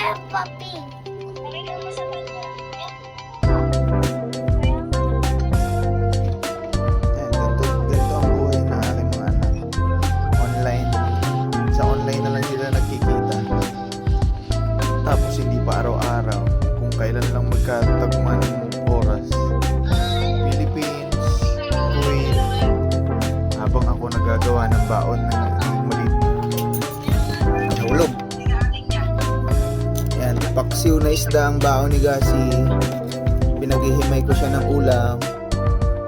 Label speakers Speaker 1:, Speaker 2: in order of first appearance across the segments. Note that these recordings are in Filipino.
Speaker 1: have puppy.
Speaker 2: Ganito ang buhay ng aking mga anak. Online. Sa online na lang sila nagkikita. Tapos hindi pa araw-araw. Kung kailan lang magkatagman ng oras. Philippines, Kuwait. Habang ako nagagawa ng baon ng maliit. Nahulog. Yan, paksiw na isda ang baon ni Gasi. Pinaghihimay ko siya ng ulam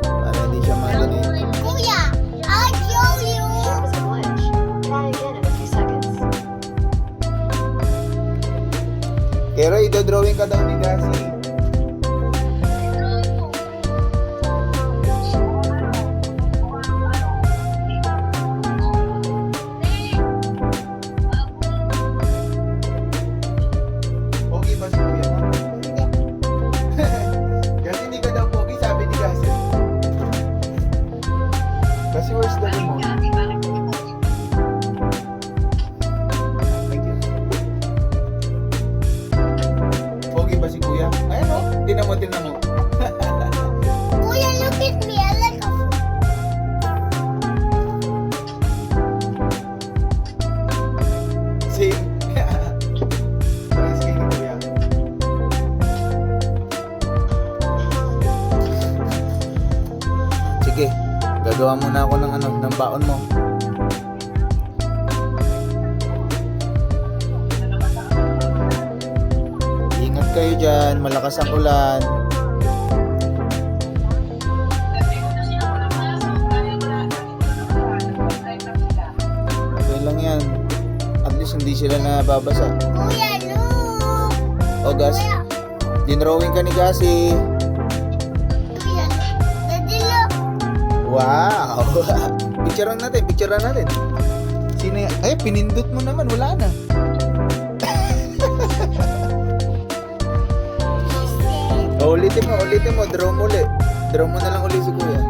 Speaker 2: para hindi siya magaling.
Speaker 1: Kuya, I'll show you.
Speaker 3: There was a glitch. Try again in a few seconds.
Speaker 2: Pero idodrawing ka daw ni Gasi. Pogi ba si Kuya mo? Kasi hindi ka daw pogi, sabi ni Gasi. Kasi where's the remote? Thank you. Pogi ba si Kuya? Ayan o, tinan mo.
Speaker 1: Kuya, look at me. I like a
Speaker 2: Same. Parehas kayo ni Kuya. Sige, gagawa muna ako ng baon mo. Ingat kayo dyan, malakas ang ulan. Okay lang yan. At least hindi sila nababasa.
Speaker 1: Kuya, look.
Speaker 2: O Gas,
Speaker 1: Kuya,
Speaker 2: dinrawing ka ni Gasi.
Speaker 1: Kuya, Daddy, look.
Speaker 2: Wow! Picturean natin. Sino yan? Ay, pinindot mo naman, wala na.
Speaker 1: He said,
Speaker 2: O, ulitin mo, draw mo ulit. Draw mo na lang ulit si Kuya.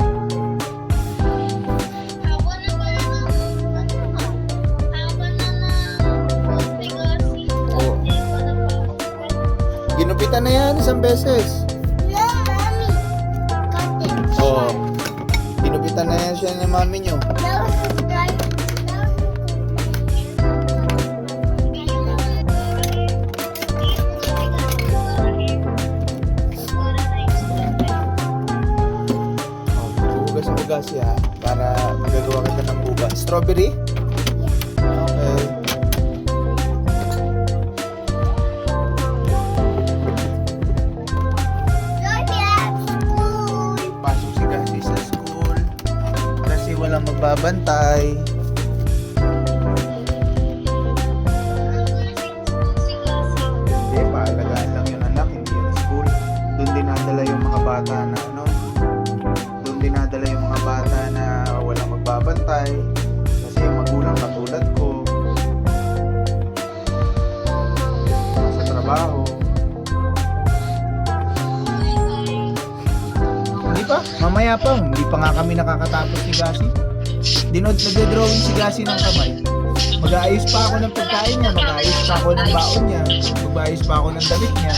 Speaker 1: hawa na pala ng hawa na
Speaker 2: Oo. Ginupitan na yan isang beses.
Speaker 1: No, mommy. Cut it.
Speaker 2: Oo. Ginupitan na yan siya ng mami nyo.
Speaker 1: Now it's dry. Now
Speaker 2: Hugas ya, para gagawa kita ng buba. Strawberry? Okay. Pasok si Gasi sa school kasi walang magbabantay. Hindi, paalagaan lang yung anak, hindi yung school. Doon dinadala yung mga bata na doon dinadala yung mga bata na walang magbabantay. Kasi yung magulang katulad ko, nasa trabaho. Hindi pa, mamaya pa, hindi pa nga kami nakakatapos ni Gasi. Nagde-drawing si Gasi ng kamay. Mag-aayos pa ako ng pagkain niya, mag-aayos pa ako ng baon niya, mag-aayos pa ako ng damit niya.